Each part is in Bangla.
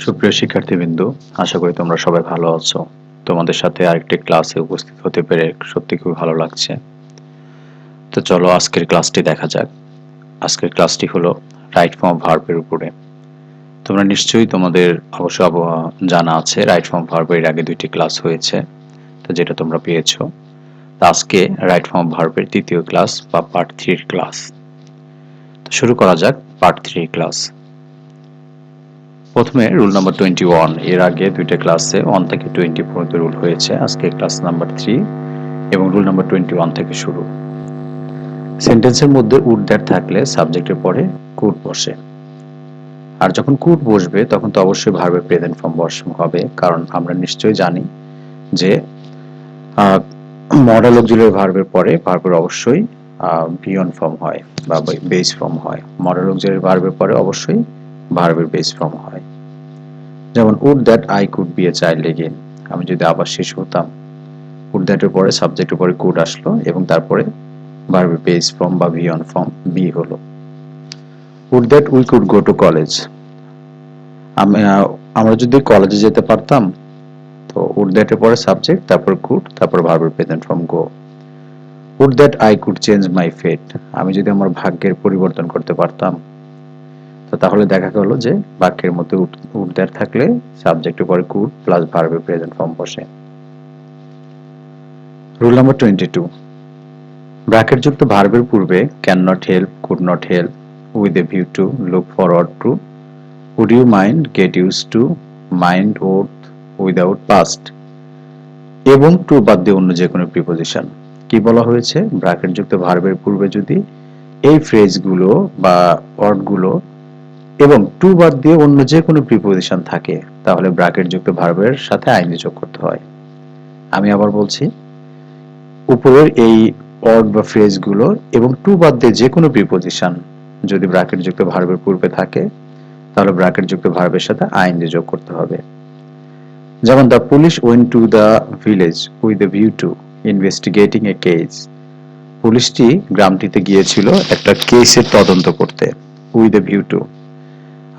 সুপ্রিয় শিক্ষার্থীবৃন্দ, আশা করি তোমরা সবাই ভালো আছো। তোমাদের সাথে আরেকটি ক্লাসে উপস্থিত হতে পেরে সত্যি খুব ভালো লাগছে। তো চলো আজকের ক্লাসটি দেখা যাক। আজকের ক্লাসটি হলো রাইট ফর্ম ভার্বের উপরে। তোমরা নিশ্চয়ই তোমাদের অবশ্য জানা আছে রাইট ফর্ম ভার্বের আগে দুইটি ক্লাস হয়েছে, তো যেটা তোমরা পেয়েছো। আজকে রাইট ফর্ম ভার্বের তৃতীয় ক্লাস বা পার্ট 3 ক্লাস। তো শুরু করা যাক পার্ট 3 ক্লাস। প্রথমে রুল নাম্বার 21। এর আগে দুইটা ক্লাসে 1 থেকে 20 পর্যন্ত রুল হয়েছে। আজকে ক্লাস নাম্বার 3 এবং রুল নাম্বার 21 থেকে শুরু। সেন্টেন্সের মধ্যে উড দ্যাট থাকলে সাবজেক্টের পরে কুড বসে। আর যখন কুড বসবে তখন তো অবশ্যই ভার্বের প্রেজেন্ট ফর্ম হবে, কারণ আমরা নিশ্চয়ই জানি যে মডেল অক্সিলারি ভার্বের পরে ভার্বের অবশ্যই বিয়ন ফর্ম হয় বা বেস ফর্ম হয়। মডেল অক্সিলারি ভার্বের পরে অবশ্যই ভার্বের বেস ফর্ম হয়। যেমন would that I could be a child again, আমি যদি আবার শিশু হতাম। উড দ্যাটের পরে সাবজেক্টের পরে কুড আসলো এবং তারপরে ভার্বের বেস ফর্ম বা ভিয়ন ফর্ম বি হলো। Would that we could go to college, আমরা যদি কলেজে যেতে পারতাম। তো উড দ্যাটের পরে সাবজেক্ট, তারপর কুড, তারপর ভার্বের present form go. Would that I could change my fate, আমি যদি আমার ভাগ্যের পরিবর্তন করতে পারতাম। তো তাহলে দেখা গেল যে বাক্যের মধ্যে উড দ্যাট থাকলে সাবজেক্টের পরে কুড প্লাস ভার্বের প্রেজেন্ট ফর্ম বসে। Rule number 22। ব্র্যাকেট যুক্ত ভার্বের পূর্বে can not help, could not help, with a view to, look forward to, would you mind, get use to, mind, worth, without, past এবং টু বাদ দিয়ে অন্য যে কোনো প্রিপোজিশন। কি বলা হয়েছে? ব্র্যাকেট যুক্ত ভার্বের পূর্বে যদি এই ফ্রেজগুলো বা ওয়ার্ডগুলো এবং টু বাদ দিয়ে অন্য যে কোনো প্রিপোজিশন থাকে, তাহলে ব্র্যাকেট যুক্ত ভার্বের সাথে আইএনজি যোগ করতে হয়। আমি আবার বলছি, উপরের এই ওয়ার্ড বা ফ্রেজগুলো এবং টু বাদ দিয়ে যে কোনো প্রিপোজিশন যদি ব্র্যাকেট যুক্ত ভার্বের পূর্বে থাকে, তাহলে ব্র্যাকেট যুক্ত ভার্বের সাথে আইএনজি যোগ করতে হবে। যেমন the police went to the village with a view to investigating a case, পুলিশটি গ্রামটিতে গিয়েছিল একটা কেসের তদন্ত করতে। উইথ এ ভিউ টু,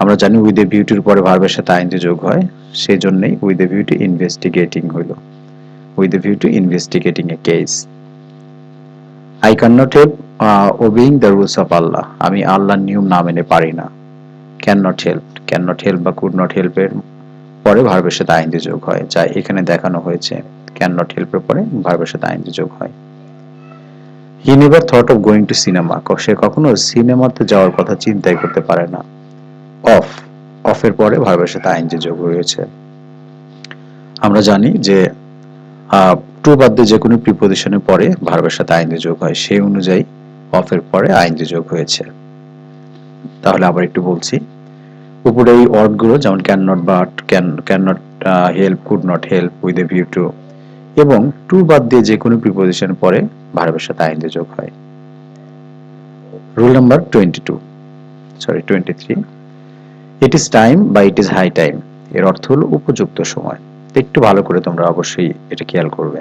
আমরা জানি উইথ এ ভিউ টুর পরে ভার্বের সাথে আইএনজি যোগ হয়, সেই জন্যই with a view to investigating হইল। With a view to investigating a case. I cannot help obeying the rules of Allah, আমি আল্লাহর নিয়ম না মেনে পারি না। cannot help বা could not help এর পরে ভার্বের সাথে আইএনজি যোগ হয়, যা এখানে দেখানো হয়েছে। cannot help এর পরে ভার্বের সাথে আইএনজি যোগ হয়। he never thought of going to cinema, সে কখনো সিনেমাতে যাওয়ার কথা চিন্তাই করতে পারে না। অফ এর পরে ভার্বের সাথে আইএনজি যোগ হয়েছে। আমরা জানি যে টু বাদ দিয়ে যে কোনো প্রিপোজিশনের পরে ভার্বের সাথে আইএনজি যোগ হয়, সেই অনুযায়ী অফ এর পরে আইএনজি যোগ হয়েছে। তাহলে আবার একটু বলছি, উপরে এই ওয়ার্ডগুলো যেমন can not, but, can not help, could not help, with a view two এবং টু বাদ দিয়ে যে কোনো প্রিপোজিশনের পরে ভার্বের সাথে আইএনজি যোগ হয়। Rule number 23। It is time বা ইট ইজ হাই টাইম এর অর্থ হলো উপযুক্ত সময়। একটু ভালো করে তোমরা অবশ্যই এটা খেয়াল করবে।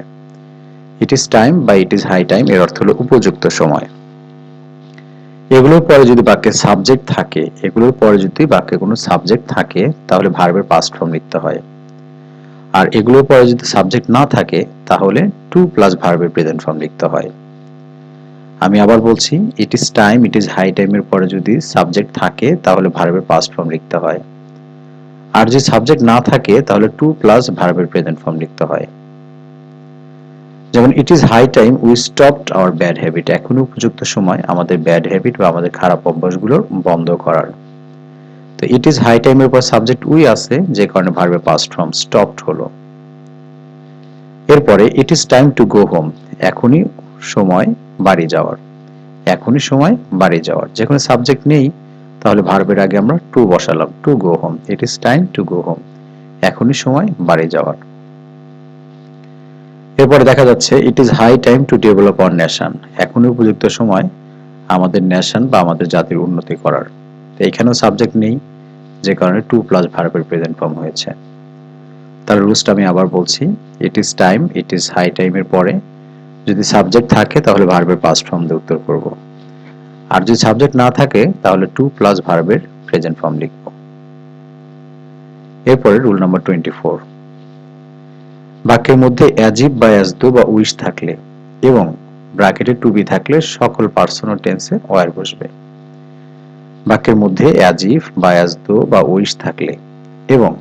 ইট ইজ টাইম বা ইট ইজ হাই টাইম এর অর্থ হলো উপযুক্ত সময়। এগুলোর পরে যদি বাক্যে সাবজেক্ট থাকে, কোনো সাবজেক্ট থাকে, তাহলে ভার্বের পাস্ট ফর্ম লিখতে হয়। আর এগুলোর পরে যদি সাবজেক্ট না থাকে, তাহলে টু প্লাস ভার্বের প্রেজেন্ট ফর্ম লিখতে হয়। আমি আবার বলছি, it is time, it is high time এর পরে যদি সাবজেক্ট থাকে, তাহলে ভার্বের পাস্ট ফর্ম লিখতে হয়। আর যদি সাবজেক্ট না থাকে, তাহলে টু প্লাস ভার্বের প্রেজেন্ট ফর্ম লিখতে হয়। যেমন it is high time we stopped our bad habit, এখন উপযুক্ত সময় আমাদের ব্যাড হ্যাবিট বা আমাদের খারাপ অভ্যাসগুলো বন্ধ করার। তো ইট ইজ হাই টাইমের পর সাবজেক্ট উই আছে, যে কারণে ভার্বের পাস্ট ফর্ম স্টপড হলো। এরপরে ইট is time to go home, এখনই সময় বাড়ি যাওয়ার। এখনই সময় বাড়ি যাওয়ার, যেখানে সাবজেক্ট নেই, তাহলে ভার্বের আগে আমরা টু বসালাম, to go home. It is time to go home, এখনই সময় বাড়ি যাওয়ার। এরপরে দেখা যাচ্ছে it is high time to develop our nation, এখনই উপযুক্ত সময় আমাদের নেশন বা আমাদের জাতির উন্নতি করার। তো এখানেও সাবজেক্ট নেই, যে কারণে টু প্লাস ভার্বের প্রেজেন্ট ফর্ম হয়েছে। তার রুলসটা আমি আবার বলছি, it is time, it is high টাইমের পরে যদি সাবজেক্ট থাকে, তাহলে ভার্বের পাস্ট ফর্ম দিয়ে উত্তর করব। আর যদি সাবজেক্ট না থাকে, তাহলে টু প্লাস ভার্বের প্রেজেন্ট ফর্ম লিখব। এরপরে রুল নাম্বার 24, বাক্যের মধ্যে অ্যাজ ইফ বা অ্যাজ দো বা উইশ থাকলে এবং ব্র্যাকেটে টু বি থাকলে সকল পার্সন ও টেন্সে ওয়্যার বসবে। বাক্যের মধ্যে অ্যাজ ইফ বা অ্যাজ দো বা উইশ থাকলে এবং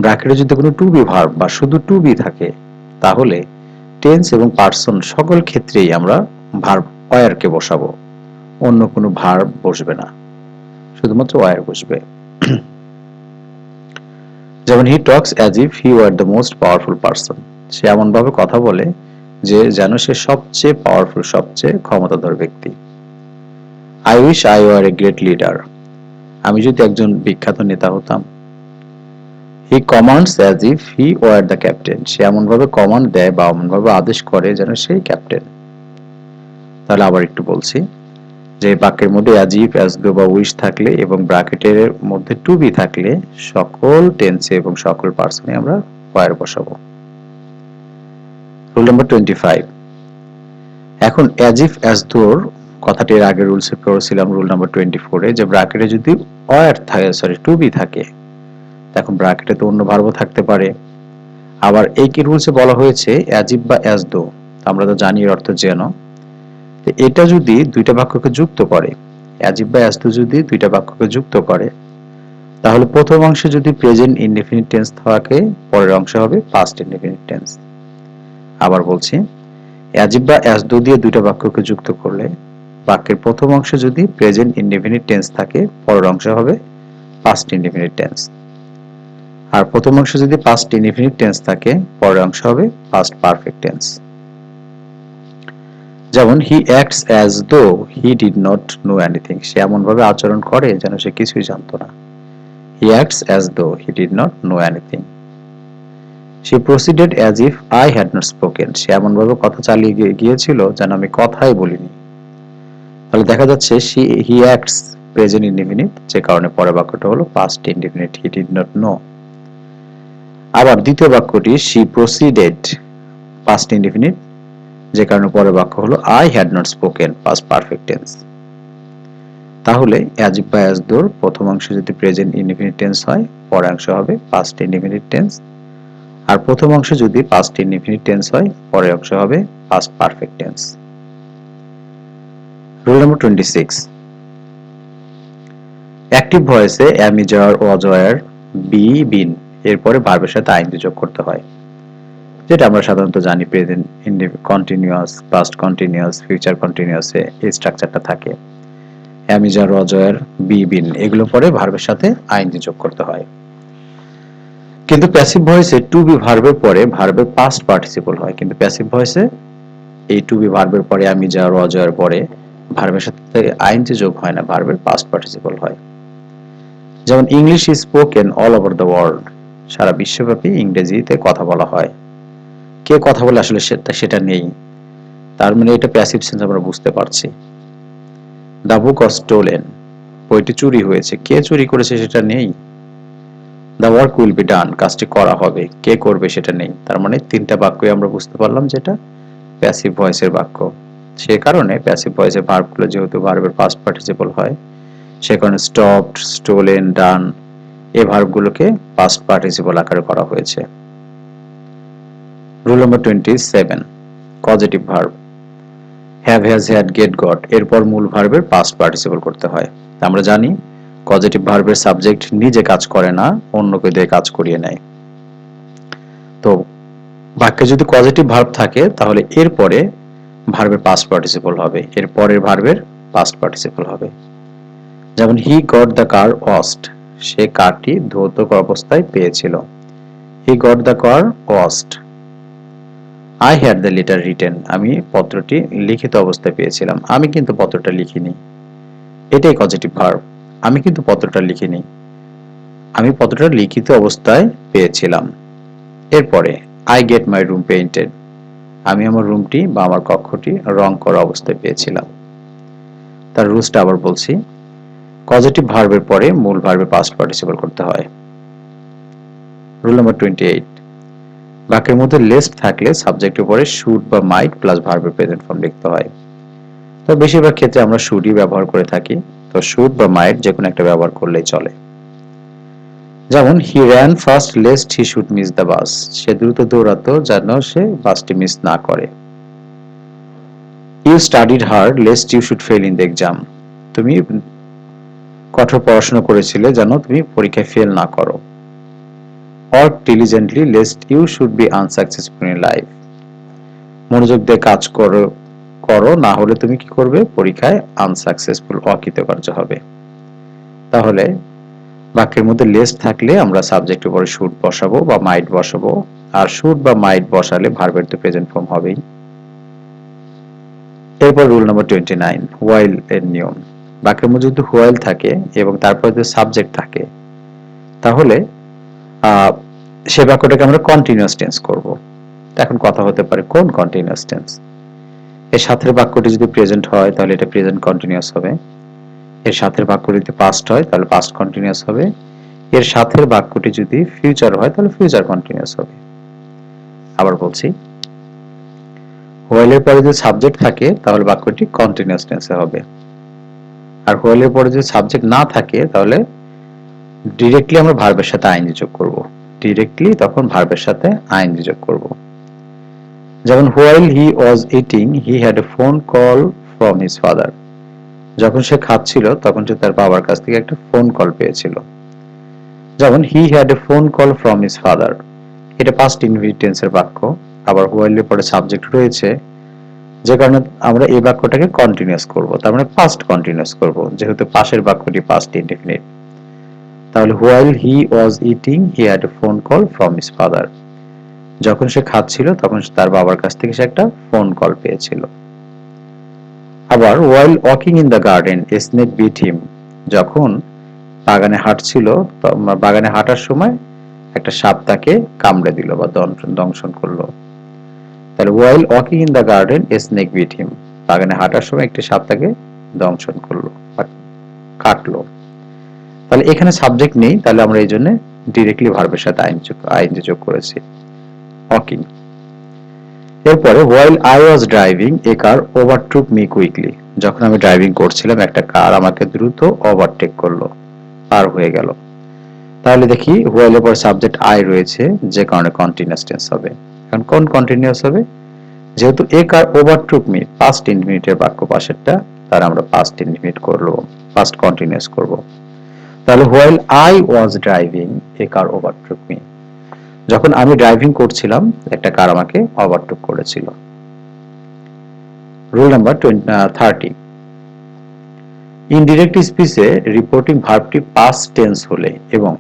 ব্র্যাকেটে যদি কোনো টু বি ভার্ব বা শুধু টু বি থাকে তাহলে টেন্স এবং পার্সন সকল ক্ষেত্রেই আমরা ভার্ব ওয়্যারকে বসাবো, অন্য কোনো ভার্ব বসবে না, শুধুমাত্র ওয়্যার বসবে। যেমন he talks as if he were the most powerful person, সে এমন ভাবে কথা বলে যে যেন সে সবচেয়ে পাওয়ারফুল, সবচেয়ে ক্ষমতাধর ব্যক্তি। I wish I were a great leader, আমি যদি একজন বিখ্যাত নেতা হতাম। He commands as if he were the captain, সে এমন ভাবে কমান্ড দেয় বা এমন ভাবে আদেশ করে যেন সেই ক্যাপ্টেন। তাহলে আবার একটু বলছি যে বাক্যের মধ্যে অ্যাজ ইফ, অ্যাজ দো বা উইশ থাকলে এবং ব্র্যাকেটের মধ্যে টু বি থাকলে সকল টেন্সে এবং সকল পার্সনে আমরা ওয়্যার বসাবো। রুল নাম্বার 25, এখন অ্যাজ ইফ অ্যাজ দোর কথাটির আগে রুলসে পড়েছিলাম রুল নাম্বার 24 এ যে ব্র্যাকেটে যদি ওয়্যার থাকে, টু বি থাকে, এখন ব্র্যাকেটে তো অন্য ভার্বও থাকতে পারে। আবার এই কি রুলসে বলা হয়েছে অ্যাজ ইফ বা অ্যাজ দো, আমরা তো জানি এর অর্থ যেন। এটা যদি দুইটা বাক্যকে যুক্ত করে, অ্যাজ ইফ বা অ্যাজ দো যদি দুইটা বাক্যকে যুক্ত করে তাহলে প্রথম অংশে যদি প্রেজেন্ট ইনডেফিনিট টেন্স থাকে পরের অংশ হবে পাস্ট ইনডেফিনিট টেন্স। আবার বলছি, অ্যাজ ইফ বা অ্যাজ দো দিয়ে দুইটা বাক্যকে যুক্ত করলে বাক্যের প্রথম অংশে যদি প্রেজেন্ট ইনডেফিনিট টেন্স থাকে পরের অংশ হবে পাস্ট ইনডেফিনিট টেন্স, আর প্রথম অংশে যদি পাস্ট ইনডেফিনিট টেন্স থাকে পরের অংশ হবে পাস্ট পারফেক্ট টেন্স। যেমন হি acts as though he did not know anything, সে এমন ভাবে আচরণ করে যেন সে কিছুই জানতো না। হি acts as though he did not know anything. She proceeded as if I had not spoken, সে এমন ভাবে কথা চালিয়ে গিয়েছিল যেন আমি কথাই বলিনি। তাহলে দেখা যাচ্ছে হি অ্যাক্টস প্রেজেন্ট ইনডেফিনিট, যে কারণে পরের বাক্যটা হলো past indefinite he did not no. আবার দ্বিতীয় বাক্যটি শি প্রসিডেড পাস্ট ইনডেফিনিট, যে কারণে পরের বাক্য হলো I had not spoken past perfect tense. তাহলে অ্যাজ ইফ বা অ্যাজ দোর প্রথম অংশ যদি প্রেজেন্ট ইনডেফিনিট টেন্স হয় পরের অংশ হবে পাস্ট ইনডেফিনিট টেন্স, আর প্রথম অংশ যদি পাস্ট ইনডেফিনিট টেন্স হয় পরের অংশ হবে past perfect tense. Rule number 26, active ভয়েসে am, is, are, was, were, be, been এরপরে ভার্বের সাথে আইএনজি যোগ করতে হয়, যেটা আমরা সাধারণত জানি present continuous, past continuous, future কন্টিনিউয়াসে এই স্ট্রাকচারটা থাকে। Am, is, are, was, were, be, been এগুলো পরে ভার্বের সাথে আইএনজি যোগ করতে হয়। কিন্তু প্যাসিভ ভয়েসে টু বি ভার্বের পরে ভার্বের পাস্ট পার্টিসিপল হয়, কিন্তু প্যাসিভ ভয়েসে এই টু বি ভার্বের পরে আমি যা ওয়াজ ওয়্যার পরে ভার্বের সাথে আইএনজি যোগ হয় না, ভার্বের পাস্ট পার্টিসিপল হয়। যেমন English is spoken all over the world, সারা বিশ্বব্যাপী ইংরেজিতে কথা বলা হয়। কে কথা বলে আসলে সেটা নেই, তার মানে এটা প্যাসিভ সেন্স আমরা বুঝতে পারছি। দ্য বুক ওয়াজ স্টোলেন, বইটি চুরি হয়েছে, কে চুরি করেছে সেটা নেই। The work will be done, কাজটি করা হবে, কে করবে সেটা নেই। তার মানে তিনটা বাক্যই আমরা বুঝতে পারলাম যেটা প্যাসিভ ভয়েসের বাক্য। সে কারণে প্যাসিভ ভয়েসের ভার্বগুলো যেহেতু ভার্বের পাস্ট পার্টিসিপল হয়, সে কারণে স্টপড, স্টোলেন, ডান এই ভার্বগুলোকে পাস্ট পার্টিসিপল আকারে করা হয়েছে। Rule number 27, positive verb have, has, had, get, got এরপর মূল ভার্বের পাস্ট পার্টিসিপল করতে হয়। আমরা জানি পজিটিভ ভার্বের সাবজেক্ট নিজে কাজ করে না, অন্যকে দিয়ে কাজ করিয়ে নেয়। তো বাক্যে যদি পজিটিভ ভার্ব থাকে তাহলে এরপরে ভার্বের পাস্ট পার্টিসিপল হবে, এর পরের ভার্বের পাস্ট পার্টিসিপল হবে। যেমন he got the car washed, সে কারটি ধৌত অবস্থায় পেয়েছিল। He got the car washed. I had the letter written, আমি পত্রটি লিখিত অবস্থায় পেয়েছিলাম, আমি কিন্তু পত্রটা লিখিনি। এটাই পজিটিভ ভার্ব, আমি কিন্তু পত্রটা লিখিনি, আমি পত্রটা লিখিত অবস্থায় পেয়েছিলাম। এরপরে I get my room painted, আমি আমার রুমটি বা আমার কক্ষটি রং করা অবস্থায় পেয়েছিলাম। তার রুলসটা আবার বলছি, পজিটিভ ভার্বের পরে মূল ভার্বে পাস্ট পার্টিসিপল করতে হয়। রুল নাম্বার 28, বাক্যের মধ্যে লেস্ট থাকলে সাবজেক্টের পরে শুড বা মাইট প্লাস ভার্বের প্রেজেন্ট ফর্ম লিখতে হয়। তো বেশিরভাগ ক্ষেত্রে আমরা শুডই ব্যবহার করে থাকি, তো শুড বা মাইট যে কোনো একটা ব্যবহার করলেই চলে। যেমন he ran fast lest he should miss the bus, সে দ্রুত দৌড়াতো যেন সে বাসটি মিস না করে। You studied hard lest you should fail in the exam, তুমি কঠোর পড়াশোনা করেছিলে যেন তুমি পরীক্ষায় ফেল না করো। Work diligently lest you should be unsuccessful in life, মনোযোগ দিয়ে কাজ করো করো না হলে তুমি কি করবে, পরীক্ষায় আনসাকসেসফুল, অকৃতকার্য হবে। তাহলে বাক্যের মধ্যে লেস্ট থাকলে আমরা সাবজেক্টের পরে শুড বসাবো বা মাইট বসাবো, আর শুড বা মাইট বসালে ভার্বের তো প্রেজেন্ট ফর্ম হবেই। এরপর রুল নাম্বার 29, হোয়াইল এর নিয়ম। বাক্যের মধ্যে যদি হোয়াইল থাকে এবং তারপরে যদি সাবজেক্ট থাকে তাহলে সে বাক্যটাকে আমরা কন্টিনিউয়াস টেন্স করব। এখন কথা হতে পারে কোন কন্টিনিউয়াস টেন্স? এর সাথের বাক্যটি যদি প্রেজেন্ট হয় তাহলে এটা প্রেজেন্ট কন্টিনিউয়াস হবে, এর সাথের বাক্যটি যদি পাস্ট হয় তাহলে পাস্ট কন্টিনিউয়াস হবে, এর সাথের বাক্যটি যদি ফিউচার হয় তাহলে ফিউচার কন্টিনিউয়াস হবে। আবার বলছি, হোয়াইল এর পরে যদি সাবজেক্ট থাকে তাহলে বাক্যটি কন্টিনিউয়াস টেন্সে হবে, আর হোয়াইল এর পরে যদি সাবজেক্ট না থাকে তাহলে ডিরেক্টলি আমরা ভার্বের সাথে আইএনজি যোগ করব, ডিরেক্টলি তখন ভার্বের সাথে আইএনজি যোগ করব। যেমন while he was eating he had a phone call from his father, যখন সে খাচ্ছিল তখন সে তার বাবার কাছ থেকে একটা ফোন কল পেয়েছিল। যেমন he had a phone call from his father, এটা পাস্ট ইনডিফিনিট টেন্সের বাক্য, আবার হোয়াইল এর পরে সাবজেক্ট রয়েছে, যে কারণে আমরা এই বাক্যটাকে কন্টিনিউয়াস করব, তার মানে পাস্ট কন্টিনিউয়াস করব, যেহেতু পাশের বাক্যটি পাস্ট ইনডিফিনিট। তাহলে while he was eating he had a phone call from his father, যখন সে খাচ্ছিল তখন তার বাবার কাছ থেকে সে একটা ফোন কল পেয়েছিল। আবার while walking in the garden a snake bit him, যখন বাগানে হাঁটছিল, বাগানে হাঁটার সময় একটা সাপ তাকে কামড়ে দিল বা দংশন করলো। তাহলে while walking in the garden a snake bit him, বাগানে হাঁটার সময় একটি সাপ তাকে দংশন করলো বা কাটলো। তাহলে এখানে সাবজেক্ট নেই, তাহলে আমরা এই জন্য ডিরেক্টলি ভার্বের সাথে আইএনজি যোগ করেছি, ওয়াকিং। এরপরে while I was driving a car overtook me quickly, যখন আমি ড্রাইভিং করছিলাম একটা কার আমাকে দ্রুত ওভারটেক করলো, পার হয়ে গেল। তাহলে দেখি while এর পর সাবজেক্ট I রয়েছে, যে কারণে কন্টিনিউয়াস টেন্স হবে। এখন কোন কন্টিনিউয়াস হবে? যেহেতু a car overtook me past ইনডিফিনিটের বাক্য পাশেরটা, তার আমরা পাস্ট ইনডিফিনিট করব, পাস্ট কন্টিনিউয়াস করব। তাহলে while I was driving a car overtook me, যখন আমি ড্রাইভিং করছিলাম একটা কার আমাকে ওভারটেক করেছিল। রুল নাম্বার 30, ইনডিরেক্ট স্পিচে রিপোর্টিং ভার্বটি পাস্ট টেন্স হলে এবং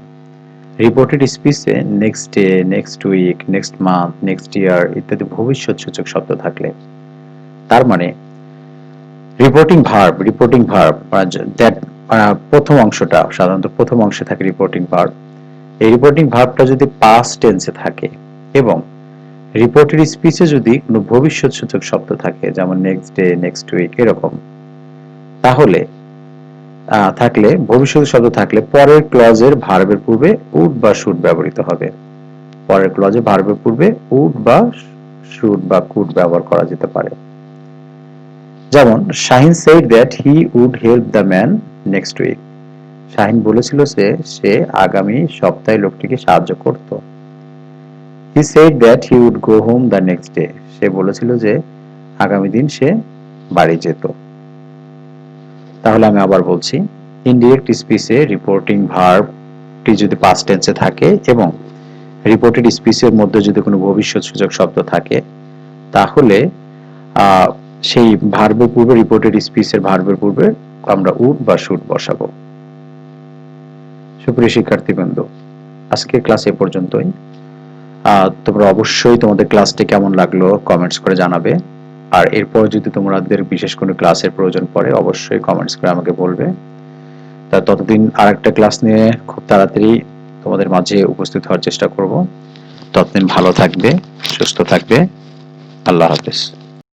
রিপোর্টেড স্পিচে next day, next week, next month, next year ইত্যাদি ভবিষ্যৎসূচক শব্দ থাকলে, তার মানে রিপোর্টিং ভার্ব দ্যাট প্রথম অংশটা, সাধারণত প্রথম অংশে থাকে রিপোর্টিং ভার্ব, এই রিপোর্টিং ভার্বটা যদি পাস্ট টেন্সে থাকে এবং রিপোর্টেড স্পিচে যদি কোনো ভবিষ্যৎসূচক শব্দ থাকে যেমন নেক্সট ডে, নেক্সট উইক এরকম, তাহলে থাকলে ভবিষ্যৎ শব্দ থাকলে পরের ক্লজের ভার্বের পূর্বে উড বা শুড ব্যবহৃত হবে। পরের ক্লজে ভার্বের পূর্বে উড বা শুড বা কুড ব্যবহার করা যেতে পারে। যেমন Shahin said that he would help the man next week, Shahin বলেছিল যে সে আগামী সপ্তাহে লোকটিকে সাহায্য করত। He said that he would go home the next day, সে বলেছিল যে আগামী দিন সে বাড়ি যেত। তাহলে আমি আবার বলছি, ইনডিরেক্ট স্পিচে রিপোর্টিং ভার্বটি যদি পাস্ট টেন্সে থাকে এবং রিপোর্টেড স্পিচের মধ্যে যদি কোনো ভবিষ্যৎসূচক শব্দ থাকে তাহলে সেই ভার্বের পূর্বে, রিপোর্টেড স্পিচের ভার্বের পূর্বে আমরা উড বা শুড বসাবো। সুপ্রিয় শিক্ষার্থীবৃন্দ, আজকের ক্লাস এ পর্যন্তই। তোমরা অবশ্যই তোমাদের ক্লাসটি কেমন লাগলো কমেন্টস করে জানাবে, আর এরপর যদি তোমাদের বিশেষ কোনো ক্লাসের প্রয়োজন পড়ে অবশ্যই কমেন্টস করে আমাকে বলবে। ততদিন আরেকটা ক্লাস নিয়ে খুব তাড়াতাড়ি তোমাদের মাঝে উপস্থিত হওয়ার চেষ্টা করব। ততদিন ভালো থাকবে, সুস্থ থাকবে। আল্লাহ হাফেজ।